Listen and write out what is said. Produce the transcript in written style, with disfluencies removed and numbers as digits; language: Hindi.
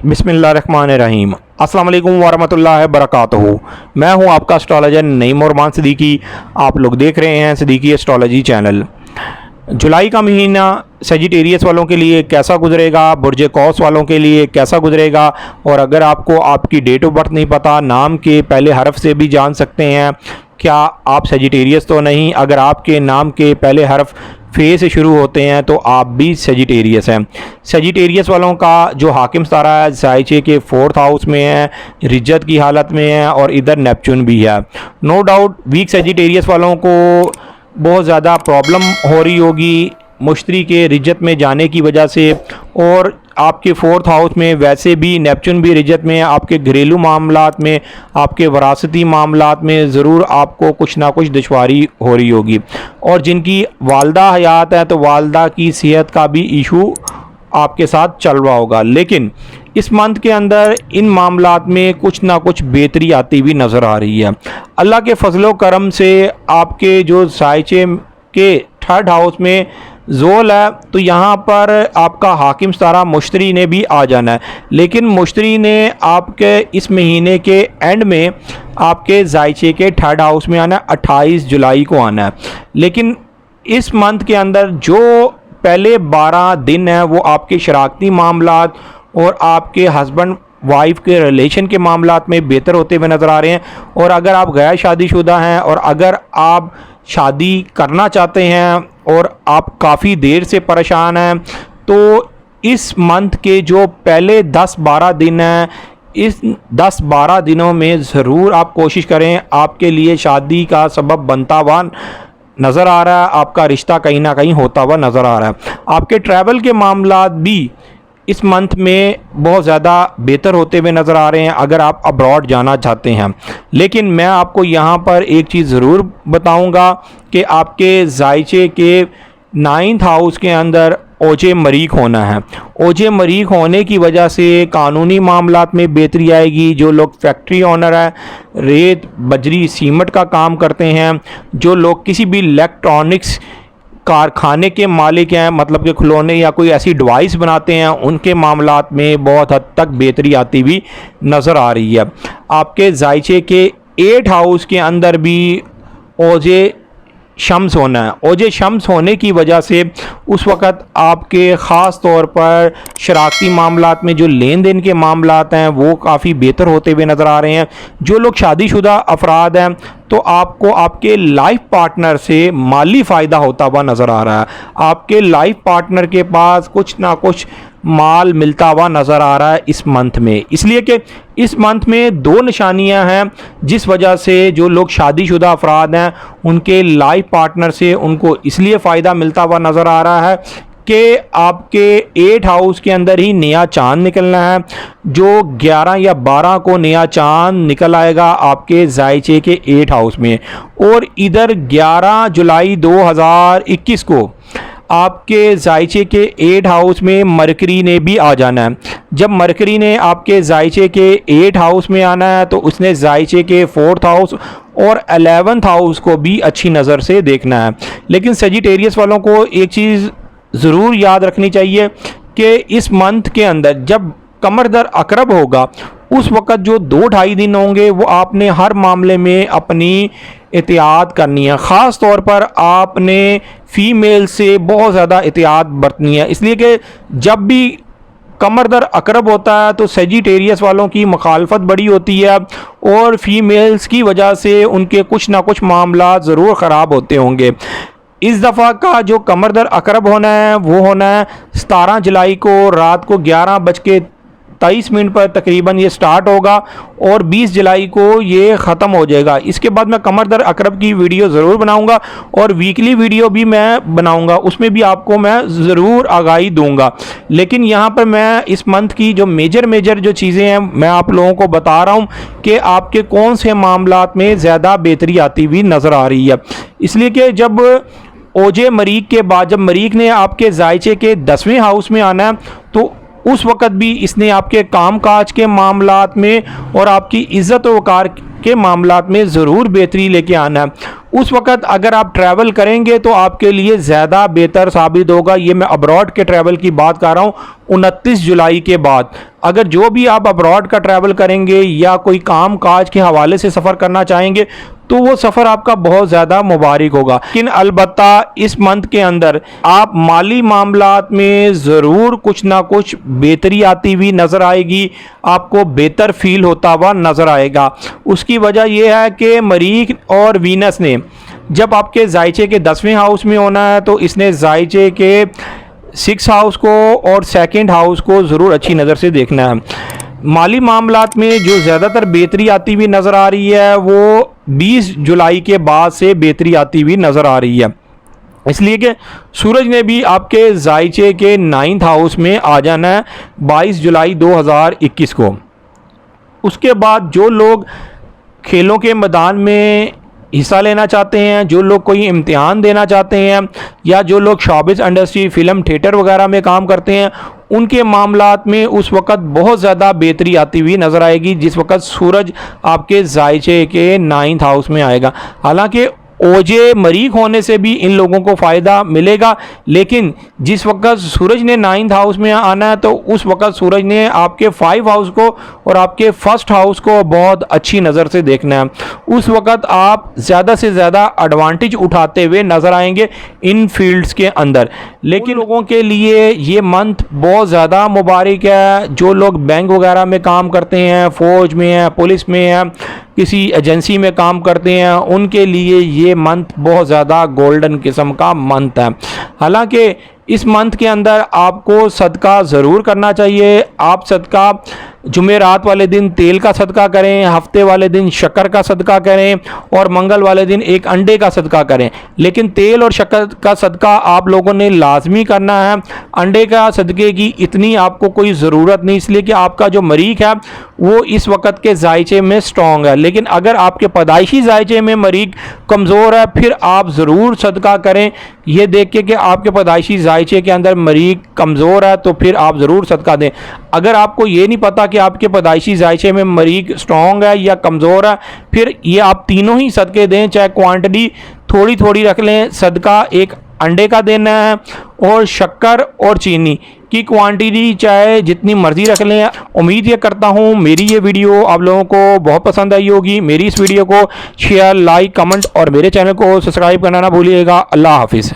बिस्मिल्लाहिर्रहमानिर्रहीम। अस्सलाम वालेकुम वरहमतुल्लाहि वबरकातुहू। मैं हूं आपका एस्ट्रोलॉजर नईम उरमान सिद्दीकी। आप लोग देख रहे हैं सिद्दीकी एस्ट्रोलॉजी चैनल। जुलाई का महीना सजिटेरियस वालों के लिए कैसा गुजरेगा, बुर्ज कौस वालों के लिए कैसा गुजरेगा, और अगर आपको आपकी डेट ऑफ बर्थ नहीं पता, नाम के पहले हरफ से भी जान सकते हैं क्या आप सजिटेरियस तो नहीं। अगर आपके नाम के पहले हरफ फे से शुरू होते हैं तो आप भी सजिटेरियस हैं। सजिटेरियस वालों का जो हाकिम सितारा है ज़ाइचे के 4th हाउस में है, रिज्जत की हालत में है, और इधर नेपच्यून भी है। नो डाउट वीक सजिटेरियस वालों को बहुत ज़्यादा प्रॉब्लम हो रही होगी मुश्तरी के रिज्जत में जाने की वजह से, और आपके 4th हाउस में वैसे भी नेपच्यून भी रिज्जत में है। आपके घरेलू मामलात में, आपके वरासती मामलात में ज़रूर आपको कुछ ना कुछ दुश्वारी हो रही होगी। और जिनकी वालदा हयात है तो वालदा की सेहत का भी इशू आपके साथ चल रहा होगा, लेकिन इस मंथ के अंदर इन मामलात में कुछ ना कुछ बेहतरी आती हुई नज़र आ रही है। अल्लाह के फजलो करम से आपके जो ज़ाइचे के 3rd हाउस में जोल है तो यहाँ पर आपका हाकिम सितारा मुश्तरी ने भी आ जाना है, लेकिन मुश्तरी ने आपके इस महीने के एंड में आपके ज़ाइचे के 3rd हाउस में आना है, 28 जुलाई को आना है। लेकिन इस मंथ के अंदर जो पहले 12 दिन हैं वो आपके शराकती मामलात और आपके हस्बैंड वाइफ के रिलेशन के मामलात में बेहतर होते हुए नज़र आ रहे हैं। और अगर आप गैर शादीशुदा हैं और अगर आप शादी करना चाहते हैं और आप काफ़ी देर से परेशान हैं तो इस मंथ के जो पहले 10-12 दिन हैं, इस 10-12 दिनों में ज़रूर आप कोशिश करें। आपके लिए शादी का सबब बनता हुआ नज़र आ रहा है, आपका रिश्ता कहीं ना कहीं होता हुआ नज़र आ रहा है। आपके ट्रैवल के मामलात भी इस मंथ में बहुत ज़्यादा बेहतर होते हुए नज़र आ रहे हैं अगर आप अब्रॉड जाना चाहते हैं। लेकिन मैं आपको यहाँ पर एक चीज़ ज़रूर बताऊँगा कि आपके ज़ाइचे के 9th हाउस के अंदर ओजे मरीक होना है। ओजे मरीक होने की वजह से कानूनी मामलात में बेहतरी आएगी। जो लोग फैक्ट्री ओनर है, रेत बजरी सीमेंट का काम करते हैं, जो लोग किसी भी इलेक्ट्रॉनिक्स कारखाने के मालिक हैं, मतलब कि खिलौने या कोई ऐसी डिवाइस बनाते हैं, उनके मामलात में बहुत हद तक बेहतरी आती हुई नज़र आ रही है। आपके ज़ाइचे के 8th हाउस के अंदर भी ओजे शम्स होना है। ओजे शम्स होने की वजह से उस वक़्त आपके ख़ास तौर पर शराकती मामलात में जो लेन देन के मामलात हैं वो काफ़ी बेहतर होते हुए नज़र आ रहे हैं। जो लोग शादीशुदा अफराद हैं तो आपको आपके लाइफ पार्टनर से माली फ़ायदा होता हुआ नज़र आ रहा है। आपके लाइफ पार्टनर के पास कुछ ना कुछ माल मिलता हुआ नज़र आ रहा है इस मंथ में, इसलिए कि इस मंथ में 2 निशानियां हैं जिस वजह से जो लोग शादीशुदा अफराद हैं उनके लाइफ पार्टनर से उनको इसलिए फ़ायदा मिलता हुआ नज़र आ रहा है कि आपके 8th हाउस के अंदर ही नया चांद निकलना है। जो 11 या 12 को नया चांद निकल आएगा आपके ज़ाइचे के 8th हाउस में, और इधर 11 जुलाई 2021 को आपके ज़ाइचे के 8th हाउस में मरकरी ने भी आ जाना है। जब मरकरी ने आपके ज़ाइचे के 8th हाउस में आना है तो उसने ज़ाइचे के 4th हाउस और 11th हाउस को भी अच्छी नज़र से देखना है। लेकिन सजिटेरियस वालों को एक चीज़ ज़रूर याद रखनी चाहिए कि इस मंथ के अंदर जब कमर दर अकरब होगा उस वक़्त जो 2-2.5 दिन होंगे वो आपने हर मामले में अपनी एहतियात करनी है। ख़ास तौर पर आपने फ़ीमेल से बहुत ज़्यादा एहतियात बरतनी है, इसलिए कि जब भी कमर दर अकरब होता है तो सजिटेरियस वालों की मुखालफत बड़ी होती है और फीमेल्स की वजह से उनके कुछ ना कुछ मामला ज़रूर ख़राब होते होंगे। इस दफ़ा का जो कमर दर अकरब होना है वो होना है 17 जुलाई को रात को 11:23 पर तकरीबन ये स्टार्ट होगा और 20 जुलाई को ये ख़त्म हो जाएगा। इसके बाद मैं कमर दर अकरब की वीडियो ज़रूर बनाऊंगा और वीकली वीडियो भी मैं बनाऊंगा, उसमें भी आपको मैं ज़रूर आगाही दूंगा। लेकिन यहाँ पर मैं इस मंथ की जो मेजर जो चीज़ें हैं मैं आप लोगों को बता रहा हूँ कि आपके कौन से मामलात में ज़्यादा बेहतरी आती हुई नज़र आ रही है। इसलिए कि जब ओजे मरीक के बाद जब मरीक ने आपके ज़ाइचे के 10वें हाउस में आना है तो उस वक़्त भी इसने आपके काम काज के मामलात में और आपकी इज़्ज़त व वक़ार के मामलात में ज़रूर बेहतरी लेके आना है। उस वक़्त अगर आप ट्रैवल करेंगे तो आपके लिए ज़्यादा बेहतर साबित होगा। ये मैं अब्रॉड के ट्रैवल की बात कर रहा हूँ 29 जुलाई के बाद। अगर जो भी आप अब्रॉड का ट्रैवल करेंगे या कोई काम काज के हवाले से सफ़र करना चाहेंगे तो वो सफ़र आपका बहुत ज़्यादा मुबारक होगा। लेकिन अलबत्ता इस मंथ के अंदर आप माली मामलात में ज़रूर कुछ ना कुछ बेहतरी आती हुई नज़र आएगी, आपको बेहतर फील होता हुआ नज़र आएगा। उसकी वजह यह है कि मरीख और वीनस ने जब आपके जायचे के 10वें हाउस में होना है तो इसने जायचे के 6 हाउस को और सेकंड हाउस को ज़रूर अच्छी नज़र से देखना है। माली मामलात में जो ज़्यादातर बेहतरी आती हुई नज़र आ रही है वो 20 जुलाई के बाद से बेहतरी आती हुई नज़र आ रही है, इसलिए कि सूरज ने भी आपके जायचे के 9th हाउस में आ जाना है 22 जुलाई 2021 को। उसके बाद जो लोग खेलों के मैदान में हिस्सा लेना चाहते हैं, जो लोग कोई इम्तिहान देना चाहते हैं या जो लोग शोबिस इंडस्ट्री फिल्म थिएटर वगैरह में काम करते हैं, उनके मामलात में उस वक़्त बहुत ज़्यादा बेहतरी आती हुई नज़र आएगी जिस वक़्त सूरज आपके जायचे के 9th हाउस में आएगा। हालांकि ओजे मरीख होने से भी इन लोगों को फ़ायदा मिलेगा, लेकिन जिस वक्त सूरज ने 9th हाउस में आना है तो उस वक्त सूरज ने आपके 5 हाउस को और आपके 1st हाउस को बहुत अच्छी नज़र से देखना है। उस वक्त आप ज़्यादा से ज़्यादा एडवांटेज उठाते हुए नज़र आएंगे इन फील्ड्स के अंदर। लेकिन लोगों के लिए ये मंथ बहुत ज़्यादा मुबारक है। जो लोग बैंक वगैरह में काम करते हैं, फ़ौज में हैं, पुलिस में हैं, किसी एजेंसी में काम करते हैं, उनके लिए ये मंथ बहुत ज़्यादा गोल्डन किस्म का मंथ है। हालांकि इस मंथ के अंदर आपको सदका ज़रूर करना चाहिए। आप सदका जुमेरात वाले दिन तेल का सदका करें, हफ्ते वाले दिन शक्कर का सदका करें और मंगल वाले दिन एक अंडे का सदका करें। लेकिन तेल और शक्कर का सदका आप लोगों ने लाजमी करना है। अंडे का सदके की इतनी आपको कोई ज़रूरत नहीं, इसलिए कि आपका जो मरीख है वो इस वक्त के जायचे में स्ट्रॉन्ग है। लेकिन अगर आपके पैदाइशी जायचे में मरीख कमज़ोर है फिर आप ज़रूर सदका करें। ये देख के कि आपके पैदाइशी जायचे के अंदर मरीख कमज़ोर है तो फिर आप ज़रूर सदका दें। अगर आपको ये नहीं पता कि आपके पैदाइशी जायचे में मरीख स्ट्रॉन्ग है या कमज़ोर है, फिर ये आप तीनों ही सदके दें, चाहे क्वांटिटी थोड़ी थोड़ी रख लें। सदका एक अंडे का देना है और शक्कर और चीनी की क्वांटिटी चाहे जितनी मर्ज़ी रख लें। उम्मीद ये करता हूँ मेरी ये वीडियो आप लोगों को बहुत पसंद आई होगी। मेरी इस वीडियो को शेयर, लाइक, कमेंट और मेरे चैनल को सब्सक्राइब करना ना भूलिएगा। अल्लाह हाफिज़।